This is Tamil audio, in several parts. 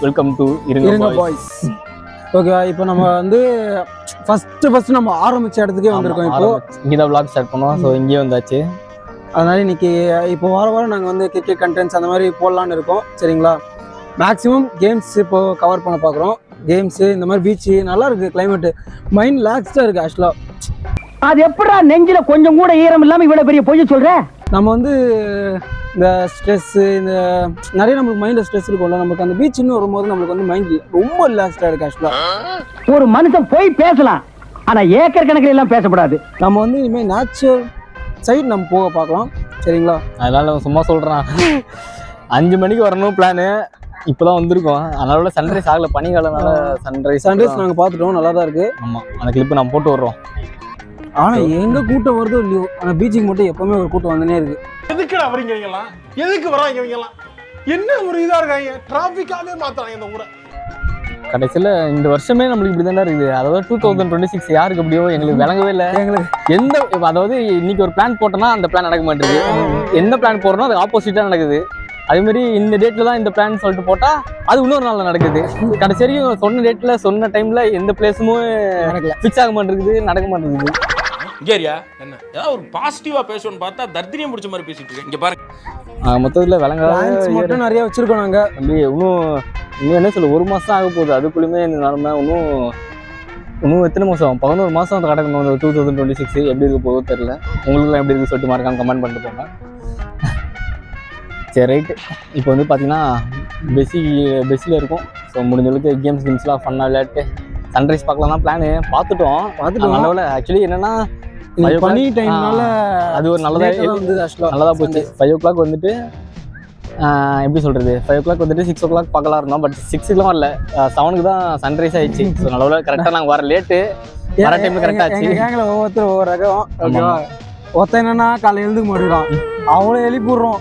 வெல்கம் டு இருங்க பாய்ஸ். ஓகேவா, இப்போ நம்ம வந்து ஃபர்ஸ்ட் நம்ம ஆரம்பிச்ச இடத்துக்கே வந்திருக்கோம். இப்போ இங்கே தான் vlog ஸ்டார்ட் பண்ணோம். ஸோ இங்கேயே வந்தாச்சு. அதனால இன்னைக்கு இப்போ வாரம் நாங்கள் வந்து கிரிக்கெட் கண்டென்ட்ஸ் அந்த மாதிரி போடலான்னு இருக்கோம். சரிங்களா, மேக்ஸிமம் கேம்ஸ் இப்போ கவர் பண்ண பார்க்குறோம். கேம்ஸு இந்த மாதிரி பீச்சு நல்லா இருக்குது, கிளைமேட்டு மைண்ட் ரிலாக்ஸ்டாக இருக்குது. ஆக்சுவலாக அது எப்படா நெஞ்சில கொஞ்சம் கூட ஈரம் இல்லாமல் இவ்வளோ பெரிய பொய்ய சொல்ற? நம்ம வந்து இந்த ஸ்ட்ரெஸ்ஸு இந்த நிறைய நம்மளுக்கு மைண்டில் ஸ்ட்ரெஸ் இருக்கும்ல, நமக்கு அந்த பீச்சுன்னு வரும்போது நம்மளுக்கு வந்து மைண்ட் ரொம்ப ரிலாக்ஸ்டாக இருக்குது. ஆக்சுவலாக ஒரு மனுஷன் போய் பேசலாம், ஆனால் ஏக்கர் கணக்கில் எல்லாம் பேசப்படாது. நம்ம வந்து இனிமேல் நேச்சுரல் சைட் நம்ம போக பார்க்கலாம். சரிங்களா, அதனால சும்மா சொல்கிறேன். 5 மணிக்கு வரணும் பிளானு. இப்போ தான் வந்திருக்கோம். அதனால சன்ரைஸ் ஆகலை, பனிக்காலனால சன்ரைஸ் நாங்கள் பார்த்துட்டோம், நல்லா தான் இருக்குது. ஆமாம், அந்த கிளிப்பு நம்ம போட்டு வர்றோம். ஆனால் எங்கே கூட்டம் வருதோ இல்லையோ, ஆனால் பீச்சுக்கு மட்டும் எப்போவுமே ஒரு கூட்டம் வந்துனே இருக்குது. எதுக்குடா வரீங்கலாம்? எதுக்கு வராங்க இவங்கலாம்? என்ன ஒரு இதாக இருக்காங்க, டிராஃபிக்காகவே மாற்றுறாங்க இந்த ஊரை. கடைசியில் இந்த வருஷமே நம்மளுக்கு இப்படி தானே இருக்குது. அதாவது 2026 யாருக்கு எப்படியோ எங்களுக்கு விளங்கவே இல்லை. எங்களுக்கு அதாவது இன்னைக்கு ஒரு பிளான் போட்டோம்னா அந்த பிளான் நடக்க மாட்டேங்குது. எந்த பிளான் போடுறோம் அது ஆப்போசிட்டாக நடக்குது. அதேமாதிரி இந்த டேட்டில் தான் இந்த பிளான் சொல்லிட்டு போட்டால் அது இன்னொரு நாளில் நடக்குது. கடைசி வரைக்கும் சொன்ன டேட்டில் சொன்ன டைமில் எந்த பிளேஸுமே ஃபிக்ஸ் ஆக மாட்டேங்குது, நடக்க மாட்டேங்குது. இங்கேரியா என்ன ஏதாவது ஒரு பாசிட்டிவா பேசணும்னு பார்த்தா தர்தினியம் பிடிச்ச மாதிரி பேசிட்டு இருக்கேன். இங்க பாருங்க, மொத்தத்தில் விளங்காத மட்டும் நிறைய வச்சிருக்கோம் நாங்கள். அப்படி இன்னும் என்ன சொல்ல, 1 மாதம் ஆக போகுது. அதுக்குள்ளேயுமே இந்த நிலமை இன்னும் எத்தனை மாதம்? 11 மாதம் வந்து கிடக்கணும். இந்த 2026 எப்படி இருக்க போகுதோ தெரியல. உங்களுக்குலாம் எப்படி இருக்கு சொல்லிட்டு மறக்காம கமெண்ட் பண்ணிட்டு போங்க. சரி, ரைட்டு. இப்போ வந்து பார்த்தீங்கன்னா பெஸ்ஸில் இருக்கும். ஸோ முடிஞ்சளவுக்கு கேம்ஸ்லாம் ஃபன்னாக விளையாட்டு சன்ரைஸ் பார்க்கலாம் தான் பிளானு. பார்த்துட்டோம். நல்ல ஆக்சுவலி என்னென்னா பனி டைம்னால அது ஒரு நல்லதாக போச்சு. 5 o'clock வந்துட்டு எப்படி சொல்கிறது, 5 o'clock வந்துட்டு 6 o'clock பார்க்கலாம் இருந்தோம். பட் 6க்குலாம் வரல, 7க்கு தான் சன்ரைஸ் ஆயிடுச்சு. ஸோ நல்ல கரெக்டாக நாங்கள் வர லேட்டு, வர டைமில் கரெக்டாக ஆச்சு. கேங்கில் ஒவ்வொருத்தர் ஒவ்வொரு ரகம். ஓகேவா, ஒருத்தன் என்னன்னா காலையில் எழுந்துக்க மாட்டேங்கிறான், அவளை எழுப்பி விட்றோம்.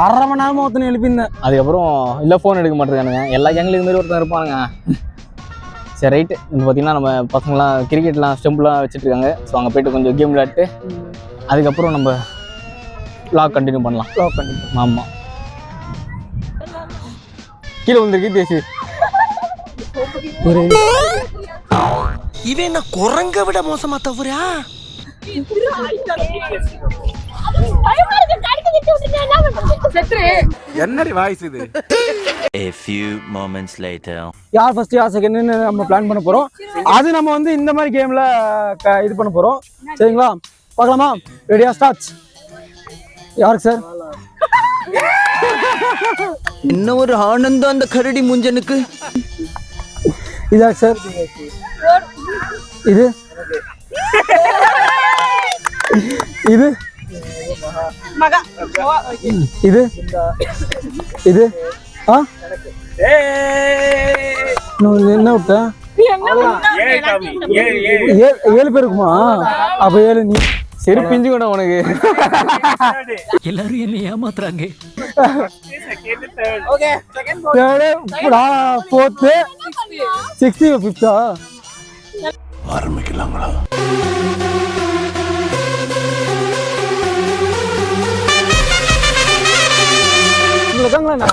1/2 மணி நேரமாக ஒருத்தனை எழுப்பியிருந்தேன். அதுக்கப்புறம் இல்லை ஃபோன் எடுக்க மாட்டேங்கானுங்க. எல்லா கேங்கிலும் இதுமாரி ஒருத்தன் இருப்பானுங்க. சரி, ரைட்டு. இப்போ பார்த்தீங்கன்னா நம்ம பசங்களாம் கிரிக்கெட்லாம் ஸ்டெம்ப்லாம் வச்சுட்ருக்காங்க. ஸோ அங்கே போய்ட்டு கொஞ்சம் கேம் விளையாட்டு அதுக்கப்புறம் நம்ம வ்ளாக் கண்டினியூ பண்ணலாம். ஆமாம், கீழே வந்துருக்கு பேசி. இவன் என்ன குரங்க விட மோசமா தவறா? என்னடி வாய்ஸ் இது? A few moments later. யார் ஃபர்ஸ்ட் யார் செகண்ட்னு நம்ம பிளான் பண்ண போறோம். அது நம்ம வந்து இந்த மாதிரி கேம்ல இது பண்ண போறோம். சரிங்களா, பார்க்கலாமா? ரெடியா? ஸ்டார்ட். யாருக்கு சார்? என்ன ஒரு ஆனந்தம் அந்த கரடி முஞ்சனுக்கு. இதா சார்? இது இது இது இது என்ன விட்ட? 7 பேருக்குமா? அப்ப 7 நீ சரி பிஞ்சு கூட உனக்கு. எல்லாரும் என்ன ஏமாத்துறாங்க. 4th 6th 5th ஆரம்பிக்கலாங்களா? இருக்காங்களா?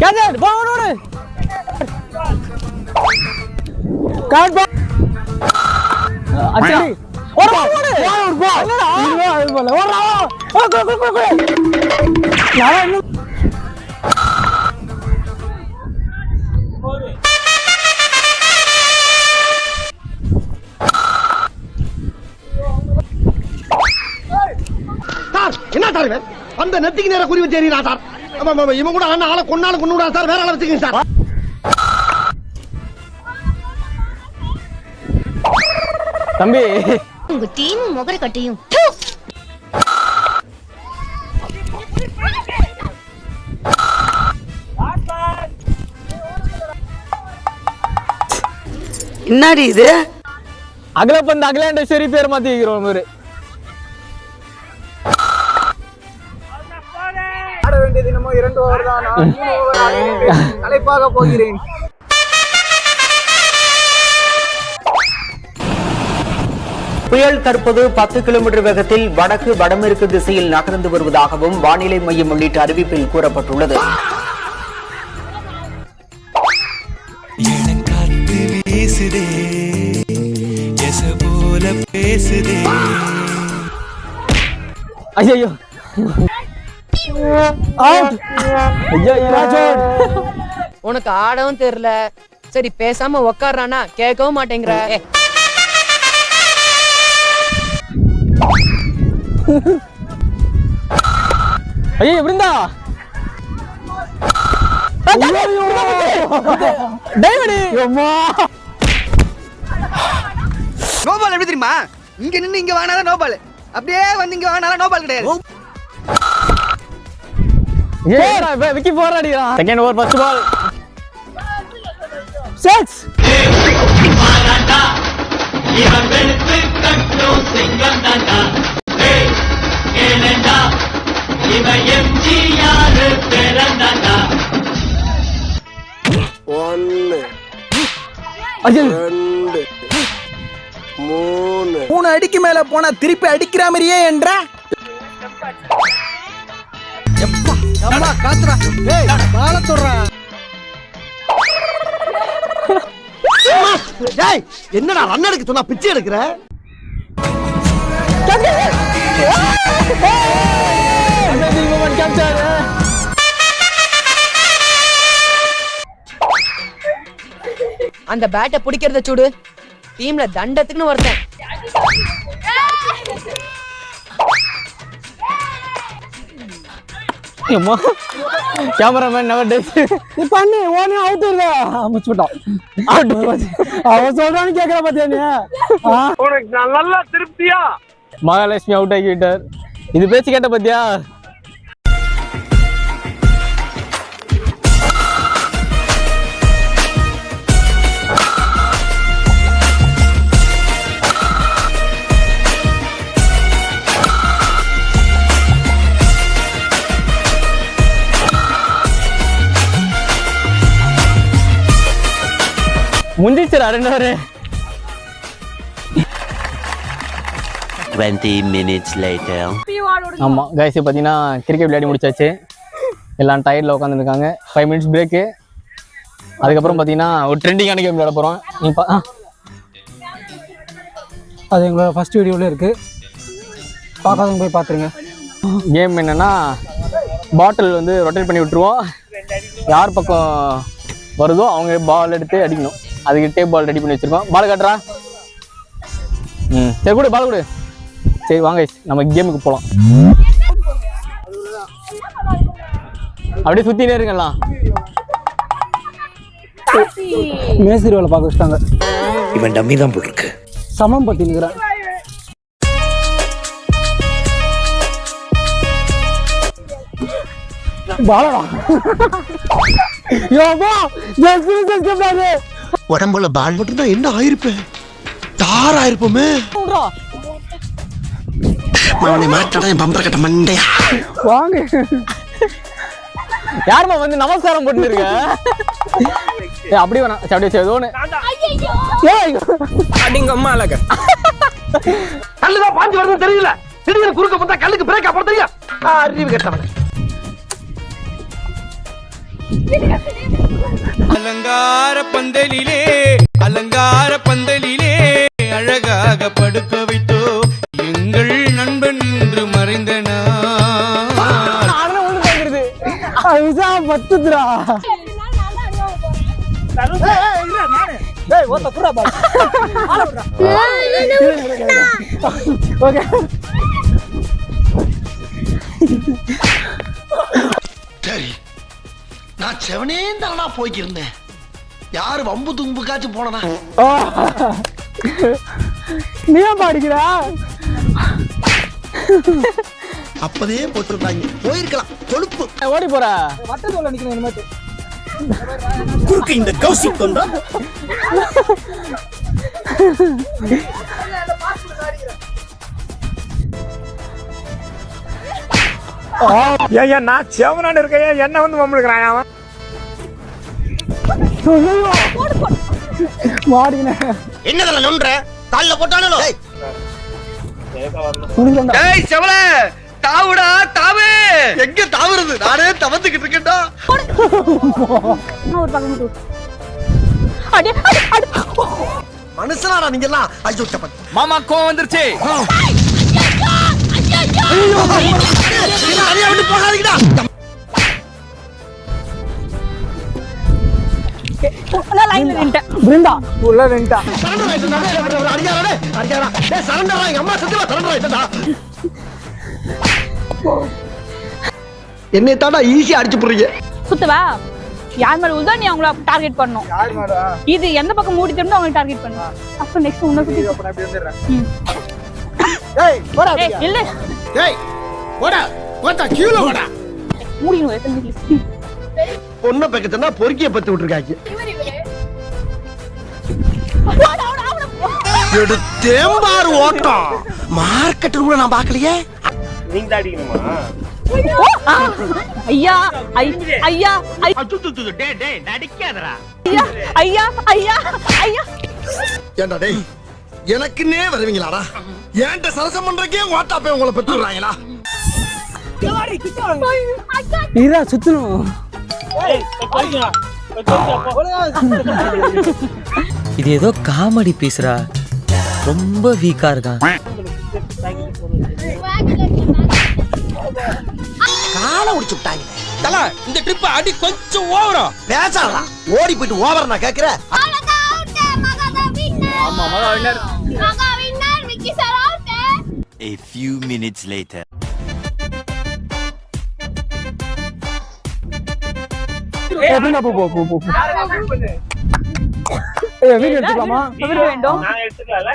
கேட்ச் பால் ஓடு. காட் பால் அச்சடி ஓடு பால் என்னடா இது பால் ஓடுறா. நான் இன்னும் என்ன சார் அந்த நெத்திக்கு நேரம் குறி வச்சு எறியறா சார். இவன் கூட ஆளை கொன்னாலும் கொண்டு விடா சார், வேற ஆளை வச்சுக்கங்க சார். தம்பி உங்க டீம் முகர கட்டியும் என்னடி இது? அகலப்பந்து அகிலாண்டேஸ்வரி பேர் மாத்தி வைக்கிறோம். ஆட வேண்டியது என்னமோ 2 ஓவர் தான். நான் 3 ஓவர் களைப்பாக போகிறேன். புயல் தற்போது 10 கிலோமீட்டர் வேகத்தில் வடக்கு வடமேற்கு திசையில் நகர்ந்து வருவதாகவும் வானிலை மையம் உள்ளிட்ட அறிவிப்பில் கூறப்பட்டுள்ளது. ஐயோ உனக்கு ஆடவும் தெரியல, சரி பேசாம உக்காரானா கேட்கவும் மாட்டேங்கிற. ஐயோ எப்படிந்தா நோபால் எப்படி தெரியுமா? இங்க நின்னு இங்க வாங்கினாதான் நோபால், அப்படியே வந்து இங்க வாங்கினாலும் நோபால் கிடையாது. விக்கி போராடிக்கிறான். Second over first ball. மூணு அடிக்கு மேல போனா திருப்பி அடிக்கிற மாதிரியே என்ற என்னடா ரன் எடுக்க சொன்னா பிச்சை எடுக்கிற? அந்த பேட்டை பிடிக்கிறத சூடு. டீம்ல தண்டத்துக்குன்னு ஒருத்தன். கேமராமேன் நவர் டேஸ் பண்ணி ஓனே அவுட் இல்ல முடிச்சுட்டான். அவன் சொல்றான்னு கேக்குற பாத்தியா நீ? உனக்கு நல்லா திருப்தியா? மகாலட்சுமி அவுட் ஆகிட்டார். இது பேச்சு கேட்ட பாத்தியா? முந்திச்சுரா 2 ஓவர். 20 minutes later. ஆமா கைஸ் பார்த்தீங்கன்னா கிரிக்கெட் விளையாடி முடிச்சாச்சு. எல்லாம் டயர்டில் உட்காந்துருக்காங்க. 5 minutes பிரேக்கு. அதுக்கப்புறம் பார்த்தீங்கன்னா ஒரு ட்ரெண்டிங்கான கேம் விளையாட போகிறோம். நீ அது எங்களோட ஃபர்ஸ்ட் வீடியோவில் இருக்குது, பார்க்காதவங்க போய் பார்த்துருங்க. கேம் என்னன்னா பாட்டில் வந்து ரொட்டேட் பண்ணி விட்டுருவோம். யார் பக்கம் வருதோ அவங்க பால் எடுத்து அடிக்கணும். அதுக்கு டேப் பால் ரெடி பண்ணி வச்சிருக்கோம். பால் காட்டுறா. சரி கொடு, பால் கொடு. சரி வாங்க நம்ம கேமுக்கு போகலாம். அப்படியே சுற்றினே இருக்கலாம். மேஸ்திரி வேலை பார்க்க வச்சுட்டாங்க. இவன் டம்மி தான் போட்டிருக்கு. சமம் பத்தி நிற்கிறான். உடம்புல பால் போட்டு என்ன ஆயிருப்பேன்? தார் ஆயிருப்போமே. அவனை மாட்டாடா என் பம்பர கட்ட மண்டையா. வாங்க யாருமா வந்து நமஸ்காரம் போட்டு இருக்க? அப்படி வேணாம். அப்படியே ஏதோன்னு அடிங்க அம்மா அழக கல்லுதான் பாஞ்சு வருதுன்னு தெரியல. திடீர்னு குறுக்க பார்த்தா கல்லுக்கு பிரேக்கா போட தெரியும். அறிவு கட்டவன். அலங்கார பந்தலிலே அலங்கார பந்தலிலே அழகாக படுக்க வைத்தோ எங்கள் நண்பன் இன்று மறைந்தனா. பத்துதுரா. சரி நான் செவனே தானா போய்க்கிருந்தேன். யாரு வம்பு தும்புக்காச்சும் போனா நீ பாடிக்கிறா? அப்பதே போட்டிருந்தாங்க. போயிருக்கலாம். கொழுப்பு ஓடி போற வட்டத்தோல நிக்கணும். இந்த மாதிரி குறுக்கு இந்த கௌசிக் வந்தா ஏன் நான் செவனான்னு இருக்கேன், என்ன வந்து வம்பிழுக்கிறான் அவன். மாடின என்னதெல்லாம் நொன்ற கால்ல போட்டானோ. ஏய் செவல தாவுடா தாவு எங்க தாவுறது நானே தவந்துகிட்டு இருக்கேன்டா ஒரு பக்கம் தூ. மனுஷனாடா நீங்க எல்லாம் ஐயோ சப்பன் மாமா கோவம் வந்துருச்சு அடியா விட்டு போகாதீங்கடா பிருந்தா உள்ள நின்ட்டா. சரண்டர் ஆயிட்டா அடியாரடே அடியாரா டேய் சரண்டர் ஆயி அம்மா சத்தியமா சரண்டர் ஆயிட்டா என்னை தாண்டா ஈஸியா அடிச்சு போறீங்க சுத்தவா யார் மேல உள்தான் நீ அவங்கள டார்கெட் பண்ணணும். இது எந்த பக்கம் மூடி திரும்ப அவங்களை டார்கெட் பண்ணணும். அப்ப நெக்ஸ்ட் உன்ன சுத்தி டேய் போடா ஏய் இல்ல டேய் போடா போடா கீழ போடா மூடினு எத்தனை பொண்ண பக்கத்துனா பொறுக்கிய பத்தி விட்டுருக்காங்க எடுத்தேம்பாரு ஓட்டம் மார்க்கெட் கூட நான் பார்க்கலையே நீங்க தான் அடிக்கணுமா? ஐயா ஐயா நடிக்காதடா ஐயா ஐயா ஐயா ஐயா ஏண்டா டேய் எனக்குன்னே வருவீங்களாடா ஏன்ட்ட சரசம் பண்றக்கே ஓட்டா போய் உங்களை பெற்றுறாங்களா இரா சுத்தணும். இது ஏதோ காமெடி பீஸ்ரா, ரொம்ப வீக்கா இருக்கான். காலை உடிச்சு விட்டாங்க தல இந்த ட்ரிப் அடி கொஞ்சம் ஓவரா பேசாதடா ஓடி போயிட்டு ஓவர் நான் கேக்குறேன் ஆமா மகா winner. A few minutes later. Brinda போ போ போ போ. ஏய் வீடியோ எடுத்துக்கலாமா? தவிர வேண்டும் நான் எடுத்துக்கலாம்ல?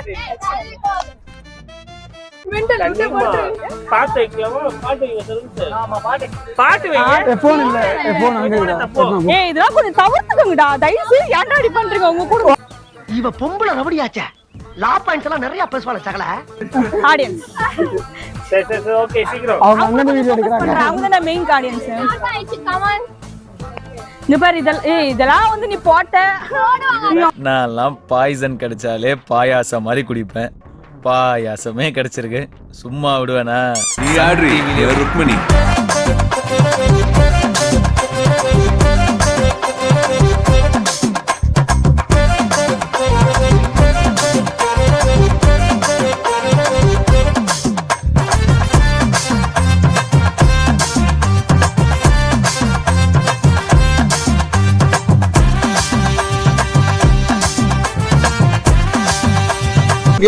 பாட்டு வைக்கலாமா? பாட்டு வைக்க சொல்லுங்க. ஆமா பாட்டு வைங்க. ஃபோன் இல்ல, ஃபோன் அங்க இல்ல. ஏய் இதெல்லாம் கொஞ்சம் தவிர்த்துக்கங்கடா. தயவு செய்து ஏன்டா அடி பண்றீங்க உங்க கூட இவ பொம்பளை ரவடியாச்சே லா பாயிண்ட்ஸ் எல்லாம் நிறைய பேசுவாள சகல ஆடியன்ஸ். சரி ஓகே சீக்கிரம். அவங்க அங்க வீடியோ எடுக்கறாங்க. அவங்க தான் மெயின் ஆடியன்ஸ். இந்த பாரு இதெல்லாம் வந்து நீ போட்ட நான்லாம் பாய்சன் கிடைச்சாலே பாயாசம் மாதிரி குடிப்பேன். பாயாசமே கிடைச்சிருக்கு, சும்மா விடுவேனா? ருக்மணி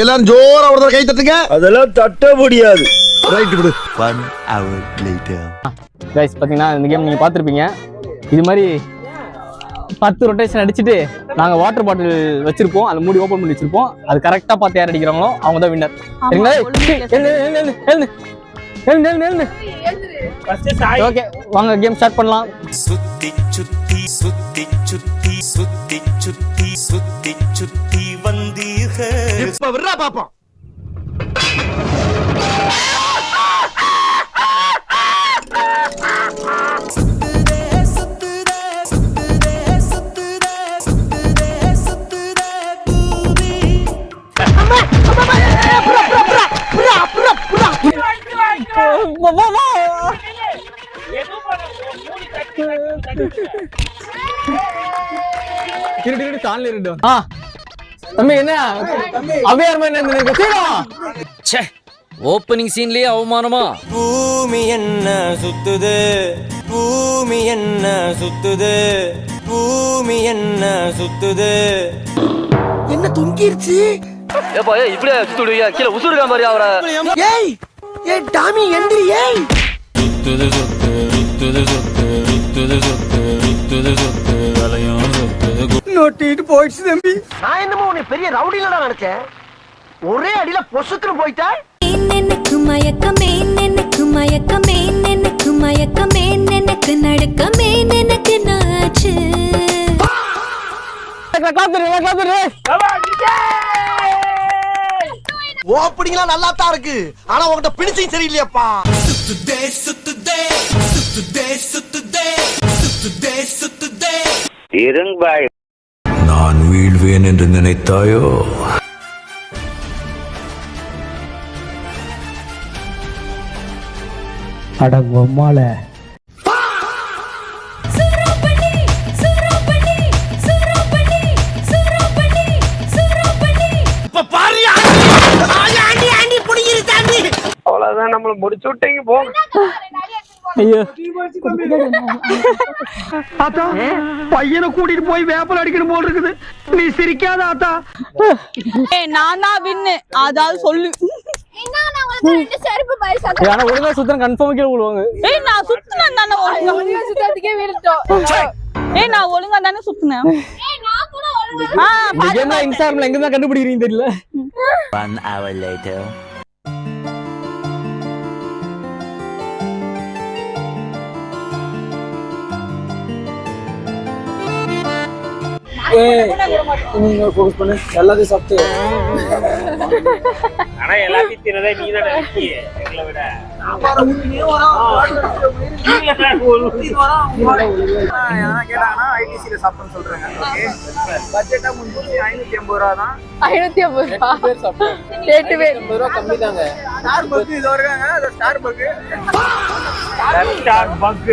எல்லாரும் ஜோரா ஒரு கை தட்டுங்க அதெல்லாம் தட்ட முடியாது ரைட் விடு 1 hour later. கைஸ் பாத்தீங்கன்னா இந்த கேம் நீங்க பாத்திருப்பீங்க. இது மாதிரி 10 ரொட்டேஷன் அடிச்சுட்டு நாங்க வாட்டர் பாட்டில் வச்சிருப்போம், அந்த மூடி ஓபன் பண்ணி வச்சிருப்போம். அது கரெக்டா பார்த்து யார் அடிக்கிறாங்களோ அவங்க தான் வின்னர். சரிங்களா? ஓகே வாங்க கேம் ஸ்டார்ட் பண்ணலாம். சுத்தி சுத்தி சுத்தி சுத்தி சுத்தி சுத்தி சுத்தி சுத்தி வந்தீர்கள். இப்ப விடுறா பாப்போம் தம்பி என்ன அவையார் ஓப்பனிங் சீன்லயே அவமானமா? பூமி என்ன சுத்துது, பூமி என்ன சுத்துது, பூமி என்ன சுத்துது. என்ன தொங்கிருச்சு ஏப்பா இப்படியே சுத்துடுவீங்க, கீழே உசுருக்கா மாதிரி அவரை. ஏய் ஏய் டாமி எந்திரி ஏய் சுத்துது சுத்து சுத்துது சுத்து சுத்துது சுத்து சுத்துது சுத்து வளையும் சுத்துது. நோட்டிட்டு போயிடுச்சு தம்பி. நான் என்னமோ உன்னை பெரிய ரவுடிலடா நினைச்சேன் ஒரே அடியில பொசுக்குன்னு போயிட்டா எனக்கு மயக்கமே எனக்கு மயக்கமே எனக்கு மயக்கமே எனக்கு நடக்கமே எனக்கு நாச்சு ஓப்பனிங்லாம் நல்லா தான் இருக்கு ஆனா உன்கிட்ட பினிஷிங் சரியில்லையாப்பா இருங்பாய். நான் வீழ்வேன் என்று நினைத்தாயோ? அட பொம்மால அவ்வளவுதான் நம்மள முடிச்சு விட்டீங்க போங்க. ஐயோ ஆத்தா பையனை கூட்டிட்டு போய் வேப்பல் அடிக்கணும் போல் இருக்குது. நீ சிரிக்காத ஆத்தா. நான் தான் வின்னு அதாவது சொல்லு. ஆனா ஒழுங்கா சுத்தம் கன்ஃபார்ம் கீழே விழுவாங்க. நான் சுத்தினேன் தானே ஒழுங்கா சுத்தத்துக்கே விழுந்தோம். நான் ஒழுங்கா தானே சுத்தினேன். இன்ஸ்டாகிராம்ல எங்க தான் கண்டுபிடிக்கிறீங்க தெரியல. 1 hour later. நீங்க ஃபோக்கஸ் பண்ணு எல்லாத்தையும் சாப்பிட்டு ஆனா எல்லாத்தையும் தினதே நீ தானே எங்களை விட கேட்டாங்கன்னா ஐடிசியில சாப்பிட்டோம்னு சொல்றாங்க. ஓகே பட்ஜெட்டா முன்பு 550 ரூபா தான். 550 ரூபா 8 பேர் 80 ரூபா கம்மி தாங்க. ஸ்டார் பக் இது வருவாங்க. அது ஸ்டார் பக். Star buck